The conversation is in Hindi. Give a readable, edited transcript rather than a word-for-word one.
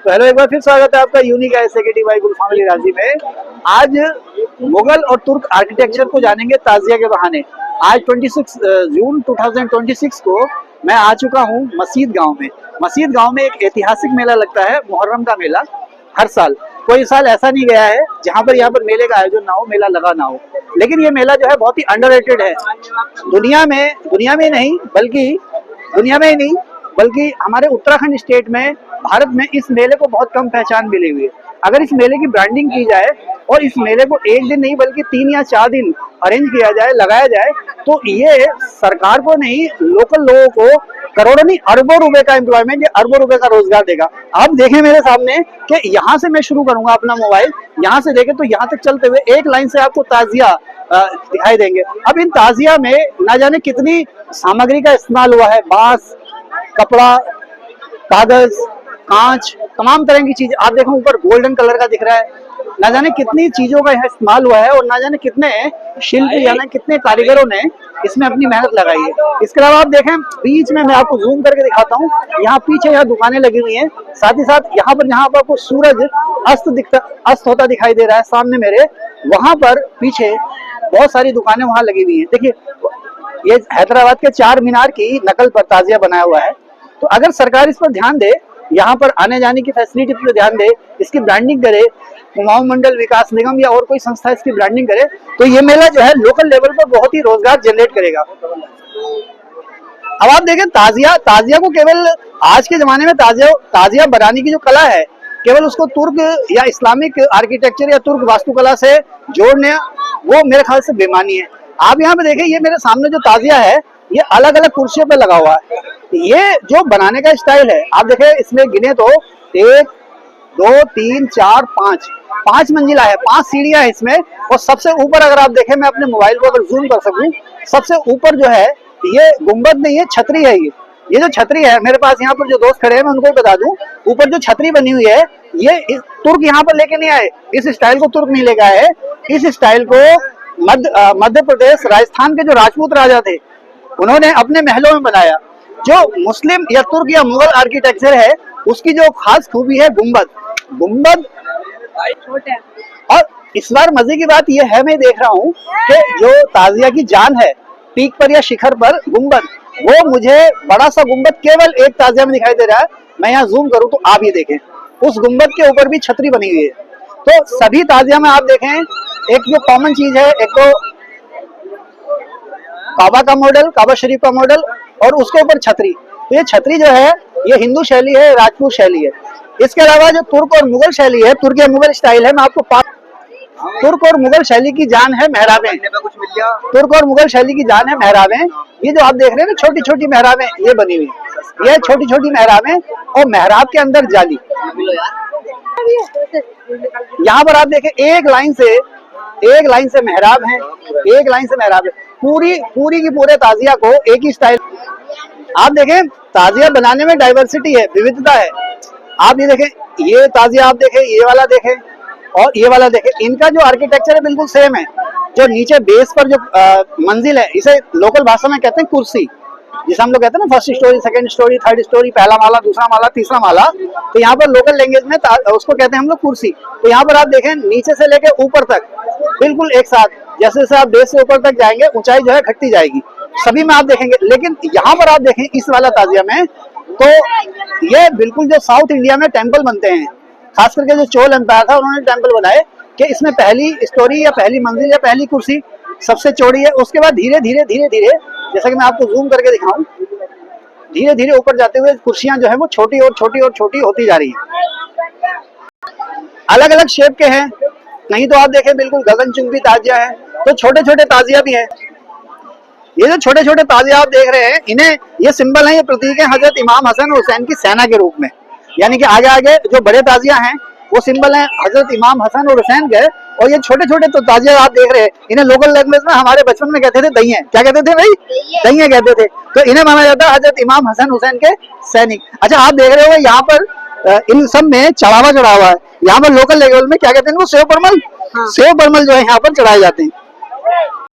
तो हेलो, एक बार फिर स्वागत है आपका यूनिक SKTY गुल फैमिली राजी में। आज मुगल और तुर्क आर्किटेक्चर को जानेंगे ताजिया के बहाने। आज 26 जून 2026 को मैं आ चुका हूँ मस्जिद गांव में। मस्जिद गांव में एक ऐतिहासिक मेला लगता है, मुहर्रम का मेला। हर साल, कोई साल ऐसा नहीं गया है जहाँ पर यहाँ पर मेले का आयोजन ना हो, मेला लगा ना हो। लेकिन ये मेला जो है बहुत ही अंडररेटेड है। दुनिया में ही नहीं बल्कि हमारे उत्तराखंड स्टेट में, भारत में इस मेले को बहुत कम पहचान मिली हुई है। अगर इस मेले की ब्रांडिंग की जाए और इस मेले को एक दिन नहीं बल्कि 3 या 4 दिन अरेंज किया जाए, लगाया जाए, तो ये सरकार को नहीं, लोकल लोगों को करोड़ों नहीं अरबों रुपए का एम्प्लॉयमेंट या अरबों रुपए का रोजगार देगा। आप देखें मेरे सामने कि यहाँ से मैं शुरू करूंगा अपना मोबाइल, यहाँ से देखें तो यहाँ तक चलते हुए एक लाइन से आपको ताजिया दिखाई देंगे। अब इन ताजिया में ना जाने कितनी सामग्री का इस्तेमाल हुआ है, बांस, कपड़ा, कागज, कांच, तमाम तरह की चीज। आप देखो ऊपर गोल्डन कलर का दिख रहा है। ना जाने कितनी चीजों का यहाँ इस्तेमाल हुआ है और ना जाने कितने शिल्पी यानी कितने कारीगरों ने इसमें अपनी मेहनत लगाई है। इसके अलावा आप देखें बीच में, मैं आपको जूम करके दिखाता हूँ, यहाँ पीछे यहाँ दुकानें लगी हुई हैं। साथ ही साथ यहाँ पर आपको सूरज अस्त होता दिखाई दे रहा है सामने मेरे। वहां पर पीछे बहुत सारी दुकानें वहां लगी हुई है। देखिए, ये हैदराबाद के 4 मीनार की नकल पर ताजिया बनाया हुआ है। तो अगर सरकार इस पर ध्यान दे, यहाँ पर आने जाने की फैसिलिटी पर ध्यान दे, इसकी ब्रांडिंग करे, कुमाऊं मंडल विकास निगम या और कोई संस्था इसकी ब्रांडिंग करे, तो ये मेला जो है लोकल लेवल पर बहुत ही रोजगार जनरेट करेगा। अब आप देखें ताजिया को केवल आज के जमाने में ताजिया बनाने की जो कला है, केवल उसको तुर्क या इस्लामिक आर्किटेक्चर या तुर्क वास्तुकला से जोड़ने, वो मेरे ख्याल से बेमानी है। आप यहाँ पे देखें, ये मेरे सामने जो ताजिया है, ये अलग अलग कुर्सियों पे लगा हुआ है। ये जो बनाने का स्टाइल है, आप देखें इसमें गिने तो 1 2 3 4 5 मंजिला है, 5 सीढ़ियां है इसमें। और सबसे ऊपर अगर आप देखें, मैं अपने मोबाइल को अगर जूम कर सकूं, सबसे ऊपर जो है ये गुंबद नहीं है, छतरी है। ये जो छतरी है, मेरे पास यहाँ पर जो दोस्त खड़े हैं मैं उनको भी बता दूं, ऊपर जो छतरी बनी हुई है, ये तुर्क यहाँ पर लेके नहीं आए। इस स्टाइल को तुर्क नहीं लेके आए। इस स्टाइल को मध्य प्रदेश, राजस्थान के जो राजपूत राजा थे, उन्होंने अपने महलों में बनाया। जो मुस्लिम या तुर्क या मुगल आर्किटेक्चर है, उसकी जो खास खूबी है गुंबद। और इस बार मजे की बात यह है, मैं देख रहा हूँ कि जो ताजिया की जान है, पीक पर या शिखर पर गुंबद, वो मुझे बड़ा सा गुंबद केवल एक ताजिया में दिखाई दे रहा है। मैं यहाँ जूम करूँ तो आप ये देखें, उस गुंबद के ऊपर भी छतरी बनी हुई है। तो सभी ताजिया में आप देखें, एक जो कॉमन चीज है, एक तो काबा का मॉडल, काबा शरीफ का मॉडल, और उसके ऊपर छतरी। तो ये छतरी जो है, ये हिंदू शैली है, राजपूत शैली है। इसके अलावा जो तुर्क और मुगल शैली है, तुर्क या मुगल स्टाइल है, मैं आपको तुर्क और मुगल शैली की जान है मेहराबें। तुर्क और मुगल शैली की जान है मेहराबें। ये जो आप देख रहे हैं ना, छोटी छोटी मेहराबें ये बनी हुई, ये छोटी छोटी मेहराबें, और मेहराब के अंदर जाली। यहाँ पर आप देखें, एक लाइन से मेहराब है, एक लाइन से मेहराब है। पूरी की पूरे ताजिया को एक ही स्टाइल। आप देखें, ताजिया बनाने में डाइवर्सिटी है, विविधता है। आप ये देखें, ये ताजिया आप देखें, ये वाला देखें और ये वाला देखें, इनका जो आर्किटेक्चर है बिल्कुल सेम है। जो नीचे बेस पर जो मंजिल है, इसे लोकल भाषा में कहते हैं कुर्सी, जिसे हम लोग कहते हैं ना first story, second story, third story, पहला माला, दूसरा माला, तीसरा माला। तो यहाँ पर लोकल लैंग्वेज में उसको कहते हैं हम लोग कुर्सी। तो यहाँ पर आप देखें, नीचे से लेके ऊपर तक बिल्कुल एक साथ, जैसे जैसे आप बेस से ऊपर तक जाएंगे, ऊंचाई जो है घटती जाएगी, सभी में आप देखेंगे। लेकिन यहाँ पर आप देखें इस वाला ताजिया में, तो ये बिल्कुल जो साउथ इंडिया में टेम्पल बनते हैं, खास करके जो चोल एम्पायर था, उन्होंने टेम्पल बनाए कि इसमें पहली स्टोरी या पहली मंजिल या पहली कुर्सी सबसे चौड़ी है। उसके बाद धीरे धीरे जैसा कि मैं आपको जूम करके दिखाऊं, धीरे धीरे ऊपर जाते हुए कुर्सियां जो है वो छोटी और छोटी होती जा रही है। अलग अलग शेप के हैं, नहीं तो आप देखें बिल्कुल गगनचुंबी ताजिया है, तो छोटे छोटे ताजिया भी हैं। ये जो छोटे छोटे ताजिया आप देख रहे हैं, इन्हें ये सिंबल है, ये प्रतीक है हजरत इमाम हसन और हुसैन की सेना के रूप में। यानी कि आगे जो बड़े ताजिया हैं, वो सिंबल है हजरत इमाम हसन और हुसैन के। और ये छोटे छोटे तो ताजिया आप देख रहे हैं, इन्हें लोकल लैंग्वेज में हमारे बचपन में कहते थे दहिया। क्या कहते थे भाई? दहिया कहते थे। तो इन्हें माना जाता है हजरत इमाम हसन हुसैन के सैनिक। अच्छा, आप देख रहे हो यहाँ पर इन सब में चढ़ावा चढ़ा हुआ है। यहाँ पर लोकल लेवल में क्या कहते हैं वो सेव परमल, सेव परमल जो है यहाँ पर चढ़ाए जाते हैं।